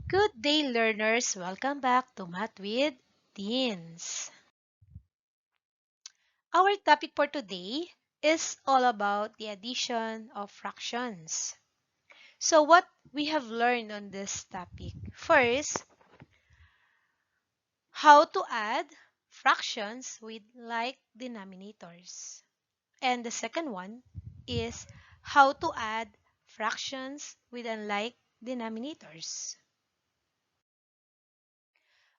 Good day, learners! Welcome back to Math with Teens. Our topic for today is all about the addition of fractions. So what we have learned on this topic? First, how to add fractions with like denominators. And the second one is how to add fractions with unlike denominators.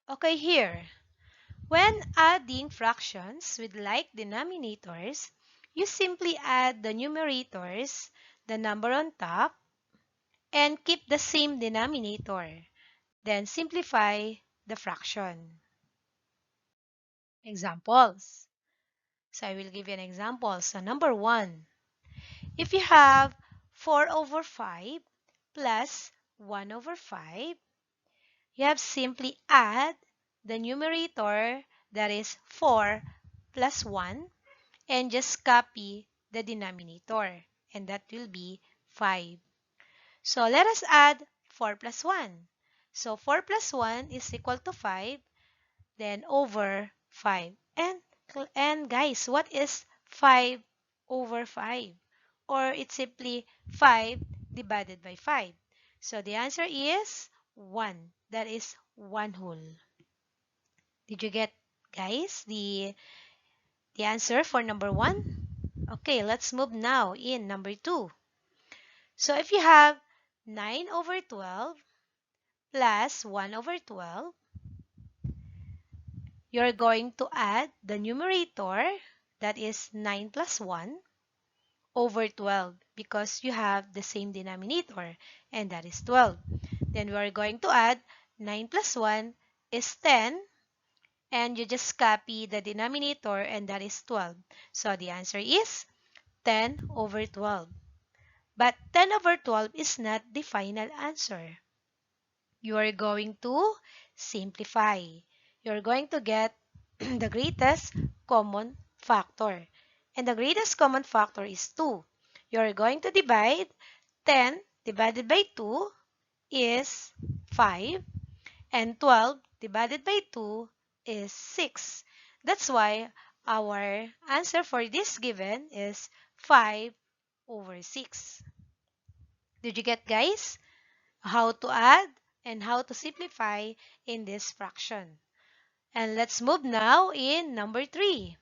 Okay, here. When adding fractions with like denominators, you simply add the numerators, the number on top, and keep the same denominator. Then simplify the fraction. Examples. So I will give you an example. So number 1, if you have 4 over 5 plus 1 over 5, you have simply add the numerator, that is 4 plus 1, and just copy the denominator, and that will be 5. So let us add 4 plus 1. So 4 plus 1 is equal to 5, then over 5. And guys, what is 5 over 5? Or it's simply 5 divided by 5. So the answer is 1. That is 1 whole. Did you get, guys, the answer for number 1? Okay, let's move now in number 2. So if you have 9 over 12 plus 1 over 12, you're going to add the numerator, that is 9 plus 1, over 12 because you have the same denominator, and that is 12. Then we are going to add 9 plus 1 is 10, and you just copy the denominator, and that is 12. So the answer is 10 over 12. But 10 over 12 is not the final answer. You are going to simplify. You're going to get the greatest common factor. And the greatest common factor is 2. You're going to divide 10 divided by 2 is 5. And 12 divided by 2 is 6. That's why our answer for this given is 5 over 6. Did you get, guys, how to add and how to simplify in this fraction? And let's move now in number 3.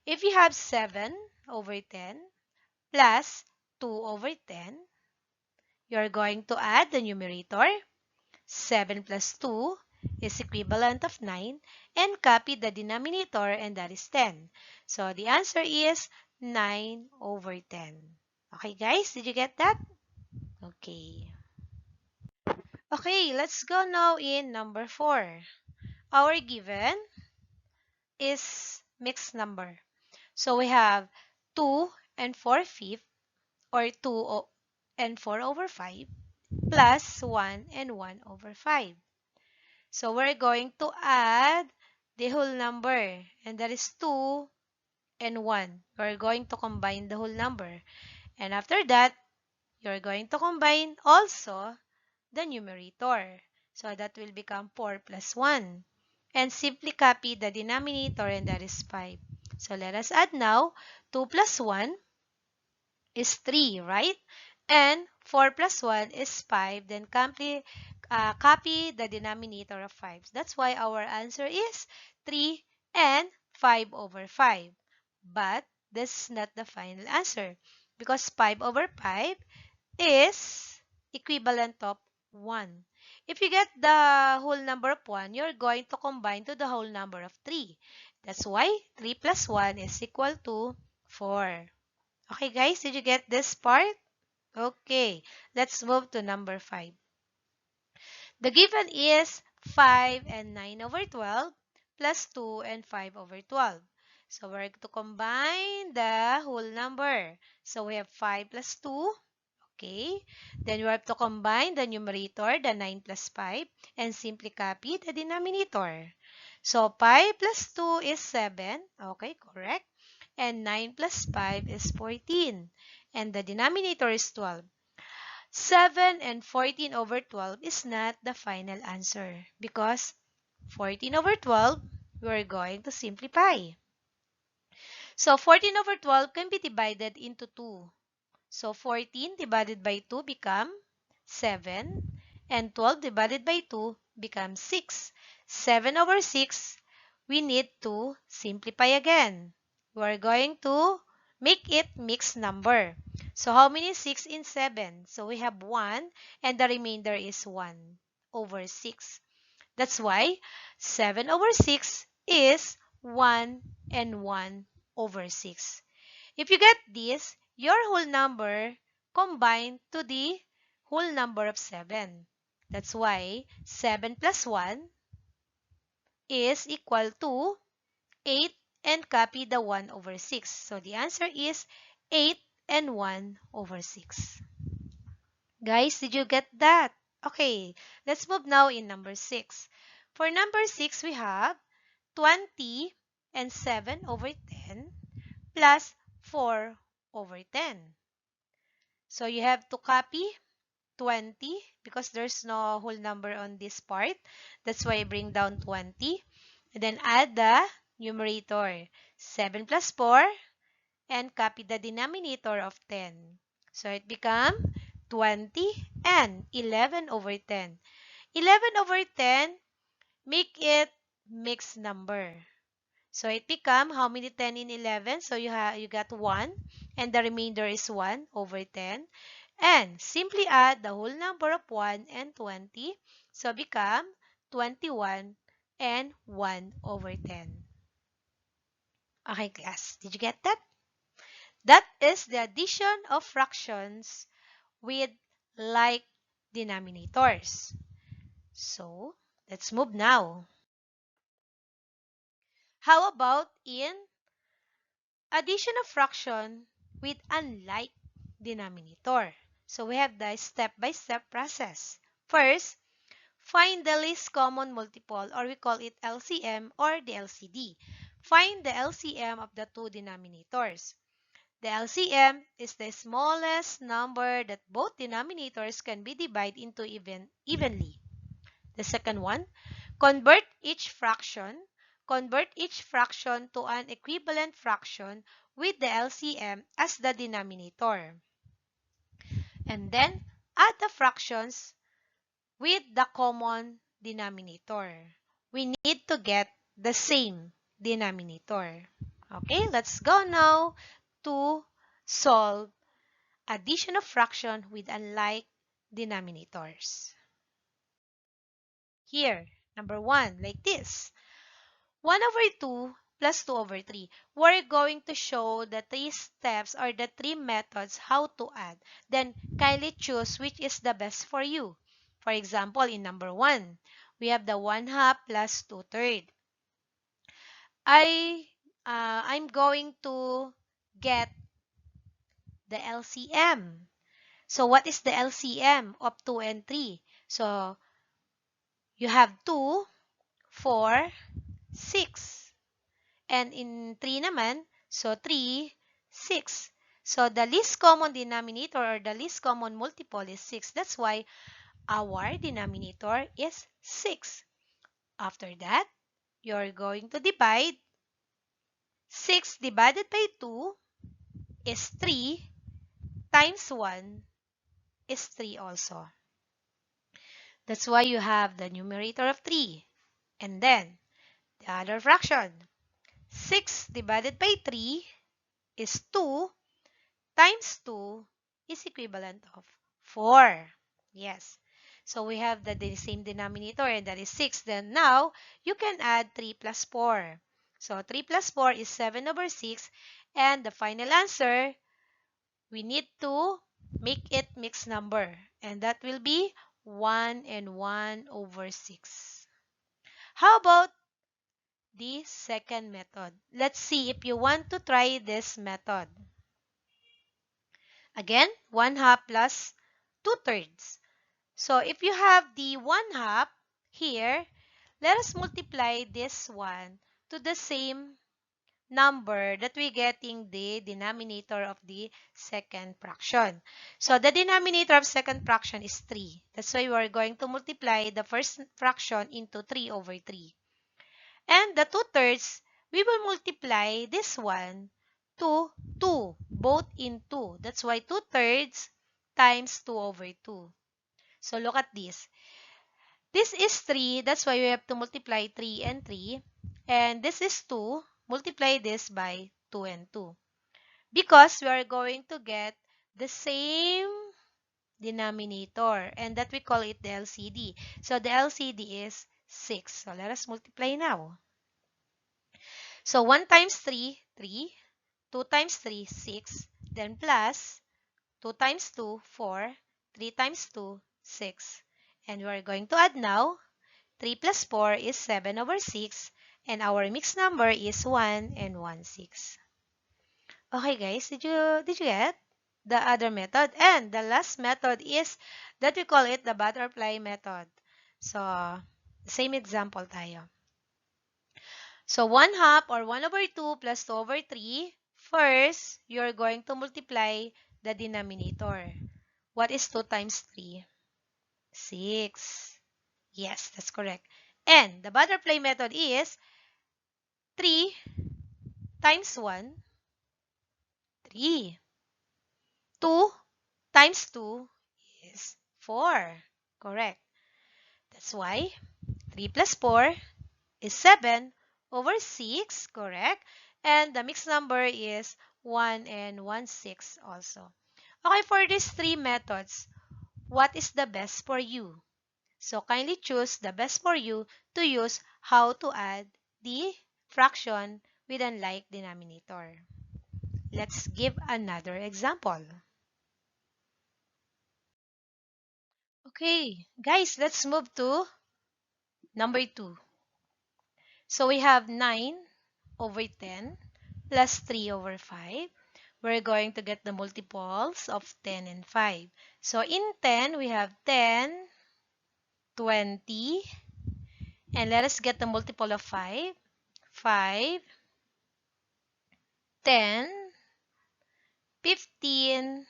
If you have 7 over 10 plus 2 over 10, you're going to add the numerator. 7 plus 2 is equivalent of 9, and copy the denominator, and that is 10. So the answer is 9 over 10. Okay, guys, did you get that? Okay. Okay, let's go now in number 4. Our given is mixed number. So we have 2 and 4/5, or 2 and 4 over 5, plus 1 and 1 over 5. So we're going to add the whole number, and that is 2 and 1. We're going to combine the whole number. And after that, you're going to combine also the numerator. So that will become 4 plus 1. And simply copy the denominator, and that is 5. So let us add now. 2 plus 1 is 3, right? And 4 plus 1 is 5. Then copy the denominator of 5. That's why our answer is 3 and 5 over 5. But this is not the final answer because 5 over 5 is equivalent of 1. If you get the whole number of 1, you're going to combine to the whole number of 3. That's why 3 plus 1 is equal to 4. Okay, guys, did you get this part? Okay, let's move to number 5. The given is 5 and 9 over 12 plus 2 and 5 over 12. So we're going to combine the whole number. So we have 5 plus 2. Okay, then we have to combine the numerator, the 9 plus 5, and simply copy the denominator. So 5 plus 2 is 7. Okay, correct. And 9 plus 5 is 14. And the denominator is 12. 7 and 14 over 12 is not the final answer because 14 over 12, we're going to simplify. So 14 over 12 can be divided into 2. So 14 divided by 2 become 7 and 12 divided by 2 becomes 6. 7 over 6, we need to simplify again. We're going to make it mixed number. So how many 6 in 7? So we have 1 and the remainder is 1 over 6. That's why 7 over 6 is 1 and 1 over 6. If you get this, your whole number combined to the whole number of 7. That's why 7 plus 1 is equal to 8 and copy the 1 over 6. So the answer is 8 and 1 over 6. Guys, did you get that? Okay, let's move now in number 6. For number 6, we have 20 and 7 over 10 plus 4 over 10. So you have to copy 20 because there's no whole number on this part. That's why I bring down 20. And then add the numerator. 7 plus 4 and copy the denominator of 10. So it becomes 20 and 11 over 10. 11 over 10, make it mixed number. So it become how many 10 in 11? So you got 1 and the remainder is 1 over 10. And simply add the whole number of 1 and 20. So become 21 and 1 over 10. Okay, class. Did you get that? That is the addition of fractions with like denominators. So, let's move now. How about in addition of fraction with unlike denominator? So, we have the step-by-step process. First, find the least common multiple, or we call it LCM or the LCD. Find the LCM of the two denominators. The LCM is the smallest number that both denominators can be divided into evenly. The second one, convert each fraction to an equivalent fraction with the LCM as the denominator. And then, add the fractions with the common denominator. We need to get the same denominator. Okay, let's go now to solve addition of fraction with unlike denominators. Here, number 1, like this. 1 over 2 plus 2 over 3. We're going to show the 3 steps or the 3 methods how to add. Then, kindly choose which is the best for you. For example, in number 1, we have the 1/2 plus 2/3. I'm going to get the LCM. So, what is the LCM of 2 and 3? So, you have 2, 4, 6. And in 3 naman, so 3, 6. So the least common denominator or the least common multiple is 6. That's why our denominator is 6. After that, you're going to divide. 6 divided by 2 is 3 times 1 is 3 also. That's why you have the numerator of 3. And then, the other fraction. 6 divided by 3 is 2 times 2 is equivalent of 4. Yes. So we have the same denominator and that is 6. Then now, you can add 3 plus 4. So 3 plus 4 is 7 over 6. And the final answer, we need to make it mixed number. And that will be 1 and 1 over 6. How about the second method? Let's see if you want to try this method. Again, 1/2 plus 2/3. So if you have the 1/2 here, let us multiply this one to the same number that we getting the denominator of the second fraction. So the denominator of second fraction is 3. That's why we are going to multiply the first fraction into 3 over 3. And the 2/3, we will multiply this one to 2, both in 2. That's why 2/3 times 2 over 2. So look at this. This is 3. That's why we have to multiply 3 and 3. And this is 2. Multiply this by 2 and 2. Because we are going to get the same denominator. And that we call it the LCD. So the LCD is 6. So let us multiply now. So 1 times 3, 3. 2 times 3, 6. Then plus 2 times 2, 4. 3 times 2, 6. And we are going to add now. 3 plus 4 is 7 over 6. And our mixed number is 1 and 1/6. Okay guys, did you get the other method? And the last method is that we call it the butterfly method. So, same example tayo. So 1/2 or 1 over 2 plus 2 over 3. First, you're going to multiply the denominator. What is 2 times 3? 6. Yes, that's correct. And the butterfly method is 3 times 1, 3. 2 times 2 is 4. Correct. That's why 3 plus 4 is 7 over 6. Correct. And the mixed number is 1 and 1/6 also. Okay, for these three methods, what is the best for you? So kindly choose the best for you to use how to add the fraction with unlike denominator. Let's give another example. Okay, guys, let's move to number 2. So we have 9 over 10 plus 3 over 5. We're going to get the multiples of 10 and 5. So in 10, we have 10, 20, and let us get the multiple of 5. 5, 10, 15,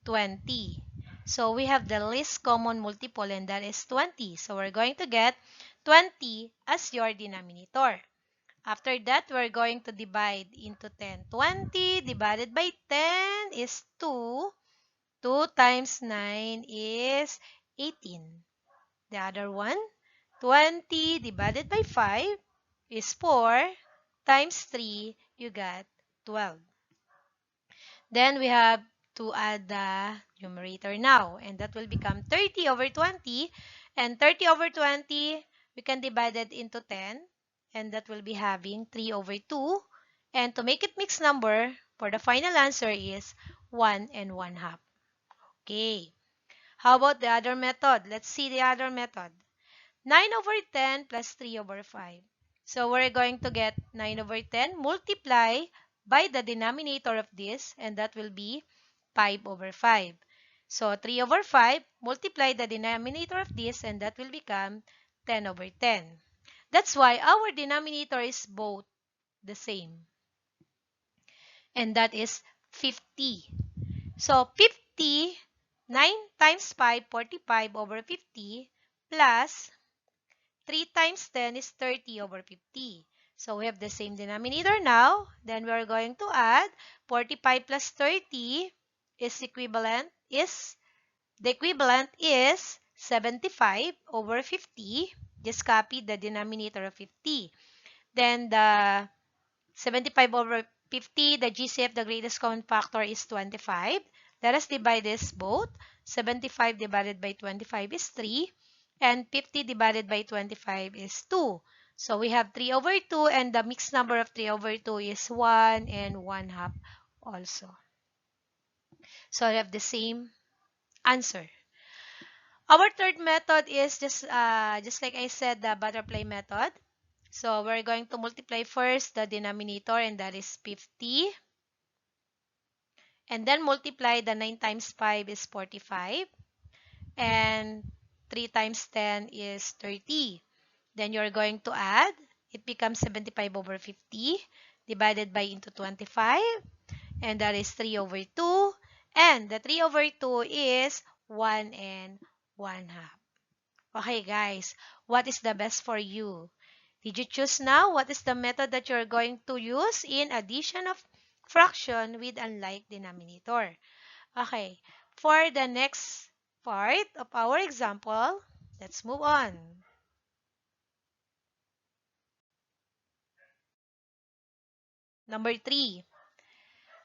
20. So we have the least common multiple, and that is 20. So we're going to get 20 as your denominator. After that, we're going to divide into 10. 20 divided by 10 is 2. 2 times 9 is 18. The other one, 20 divided by 5 is 4. Times 3, you got 12. Then we have to add the numerator now. And that will become 30 over 20. And 30 over 20, we can divide it into 10. And that will be having 3 over 2. And to make it mixed number, for the final answer is 1 and 1/2. Okay. How about the other method? Let's see the other method. 9 over 10 plus 3 over 5. So we're going to get 9 over 10 multiply by the denominator of this, and that will be 5 over 5. So 3 over 5 multiply the denominator of this, and that will become 10 over 10. That's why our denominator is both the same, and that is 50. So 50, 9 times 5, 45 over 50 plus 3 times 10 is 30 over 50. So we have the same denominator now. Then we are going to add 45 plus 30 is the equivalent is 75 over 50. Just copy the denominator of 50. Then the 75 over 50, the GCF, the greatest common factor, is 25. Let us divide this both. 75 divided by 25 is 3. And 50 divided by 25 is 2. So we have 3 over 2, and the mixed number of 3 over 2 is 1 and 1/2 also. So I have the same answer. Our third method is just like I said, the butterfly method. So we're going to multiply first the denominator, and that is 50. And then multiply the 9 times 5 is 45. And 3 times 10 is 30. Then you're going to add. It becomes 75 over 50. divided by into 25, and that is 3 over 2. And the 3 over 2 is 1 and 1 half. Okay, guys, what is the best for you? Did you choose now? What is the method that you're going to use in addition of fraction with unlike denominator? Okay, for the next part of our example, let's move on. Number 3.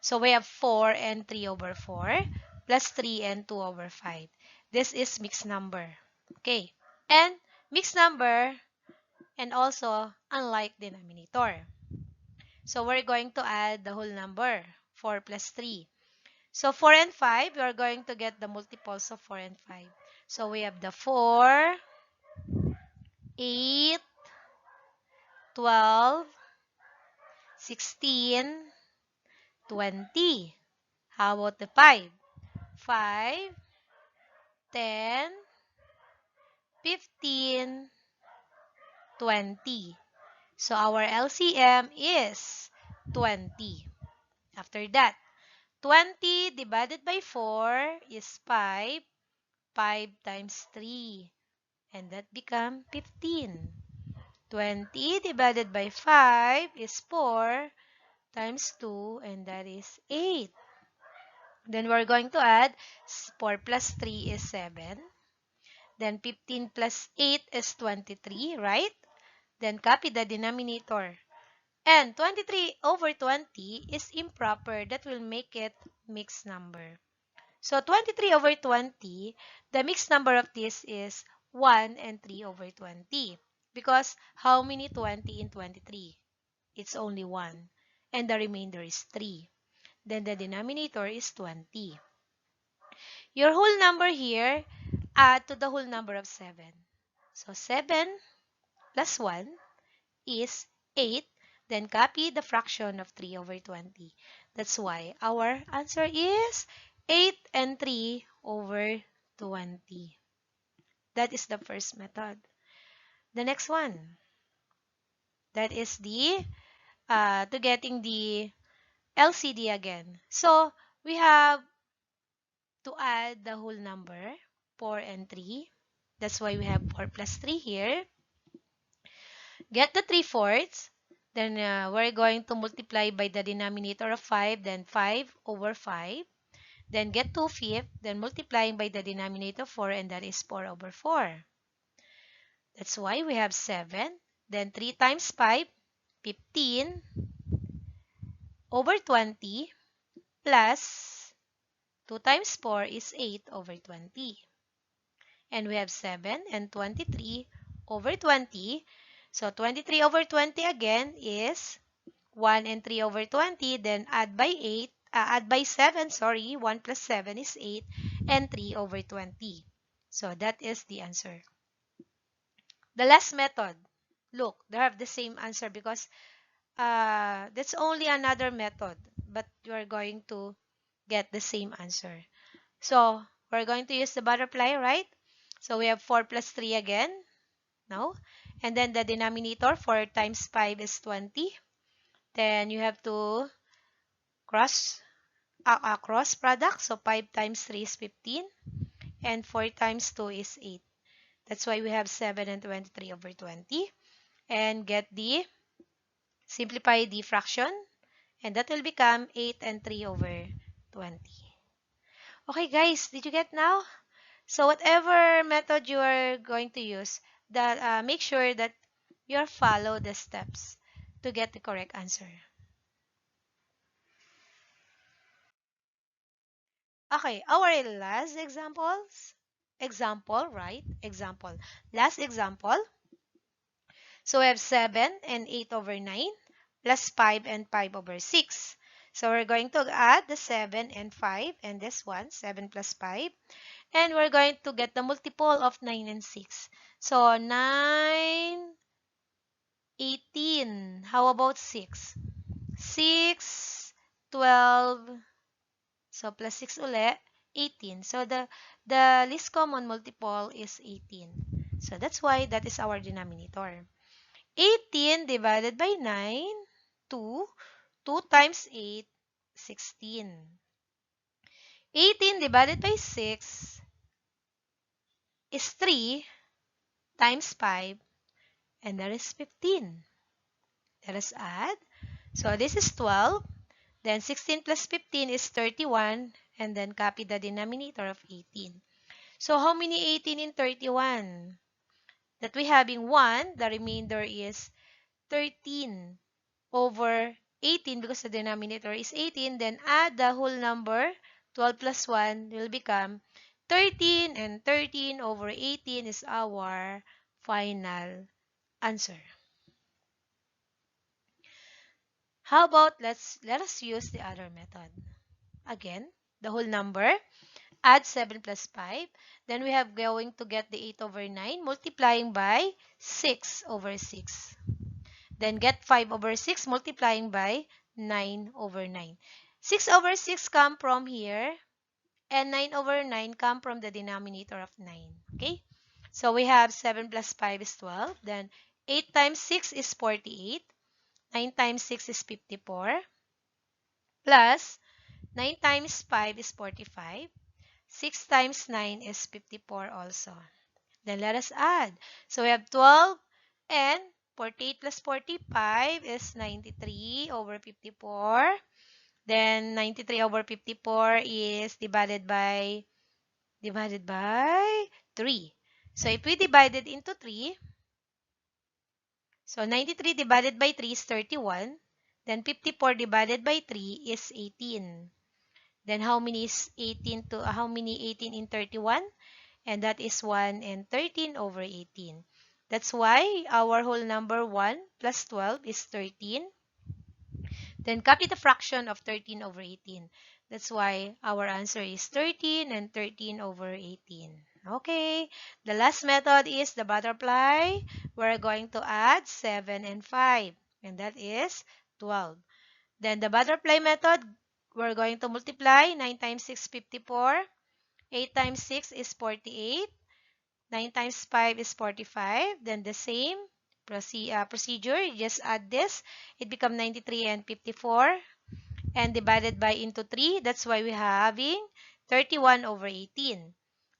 So we have 4 and 3 over 4 plus 3 and 2 over 5. This is mixed number. Okay. And mixed number and also unlike denominator. So we're going to add the whole number, 4 plus 3. So 4 and 5, we are going to get the multiples of 4 and 5. So we have the 4, 8, 12, 16, 20. How about the 5? 5, 10, 15, 20. So our LCM is 20. After that, 20 divided by 4 is 5. 5 times 3. And that becomes 15. 20 divided by 5 is 4 times 2. And that is 8. Then we're going to add 4 plus 3 is 7. Then 15 plus 8 is 23, right? Then copy the denominator. And 23 over 20 is improper. That will make it mixed number. So 23 over 20, the mixed number of this is 1 and 3 over 20. Because how many 20 in 23? It's only 1. And the remainder is 3. Then the denominator is 20. Your whole number here, add to the whole number of 7. So 7 plus 1 is 8. Then copy the fraction of 3 over 20. That's why our answer is 8 and 3 over 20. That is the first method. The next one, that is the to getting the LCD again. So we have to add the whole number, 4 and 3. That's why we have 4 plus 3 here. Get the 3/4. Then we're going to multiply by the denominator of 5, then 5 over 5. Then get 2/5, then multiplying by the denominator 4, and that is 4 over 4. That's why we have 7. Then 3 times 5, 15 over 20 plus 2 times 4 is 8 over 20. And we have 7 and 23 over 20. So 23 over 20 again is 1 and 3 over 20. Then add by 7, sorry. 1 plus 7 is 8 and 3 over 20. So that is the answer. The last method. Look, they have the same answer because that's only another method. But you are going to get the same answer. So we're going to use the butterfly, right? So we have 4 plus 3 again. No? And then the denominator, 4 times 5 is 20. Then you have to cross product. So 5 times 3 is 15. And 4 times 2 is 8. That's why we have 7 and 23 over 20. And simplify the fraction. And that will become 8 and 3 over 20. Okay, guys, did you get now? So whatever method you are going to use, that make sure that you follow the steps to get the correct answer. Okay, our last example. Last example. So we have 7 and 8 over 9 plus 5 and 5 over 6. So we're going to add the 7 and 5 and this one, 7 plus 5. And we're going to get the multiple of 9 and 6. So 9, 18. How about 6? 6, 12. So plus 6 uli, 18. So the least common multiple is 18. So that's why that is our denominator. 18 divided by 9, 2. 2 times 8, 16. 18 divided by 6 is 3 times 5, and that is 15. Let us add. So this is 12. Then 16 plus 15 is 31. And then copy the denominator of 18. So how many 18 in 31? That we having 1, the remainder is 13 over 18 because the denominator is 18. Then add the whole number. 12 plus 1 will become 13, and 13 over 18 is our final answer. How about let us use the other method. Again, the whole number, add 7 plus 5. Then we have going to get the 8 over 9 multiplying by 6 over 6. Then get 5 over 6 multiplying by 9 over 9. 6 over 6 come from here, and 9 over 9 come from the denominator of 9. Okay? So we have 7 plus 5 is 12. Then 8 times 6 is 48. 9 times 6 is 54. Plus 9 times 5 is 45. 6 times 9 is 54 also. Then let us add. So we have 12 and 48 plus 45 is 93 over 54. Then 93 over 54 is divided by 3. So if we divide it into 3, so 93 divided by 3 is 31. Then 54 divided by 3 is 18. Then how many is 18 to how many 18 in 31? And that is 1 and 13 over 18. That's why our whole number 1 plus 12 is 13. Then copy the fraction of 13 over 18. That's why our answer is 13 and 13 over 18. Okay, the last method is the butterfly. We're going to add 7 and 5, and that is 12. Then the butterfly method, we're going to multiply 9 times 6, 54. 8 times 6 is 48. 9 times 5 is 45. Then the same procedure, you just add this. It becomes 93 and 54. And divided by into 3. That's why we're having 31 over 18.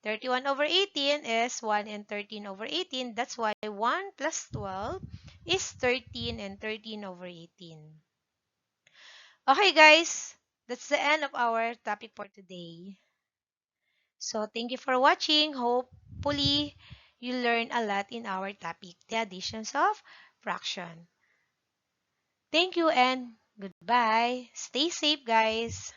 31 over 18 is 1 and 13 over 18. That's why 1 plus 12 is 13 and 13 over 18. Okay, guys. That's the end of our topic for today. So, thank you for watching. Hopefully, you learn a lot in our topic, the additions of fraction. Thank you and goodbye. Stay safe, guys.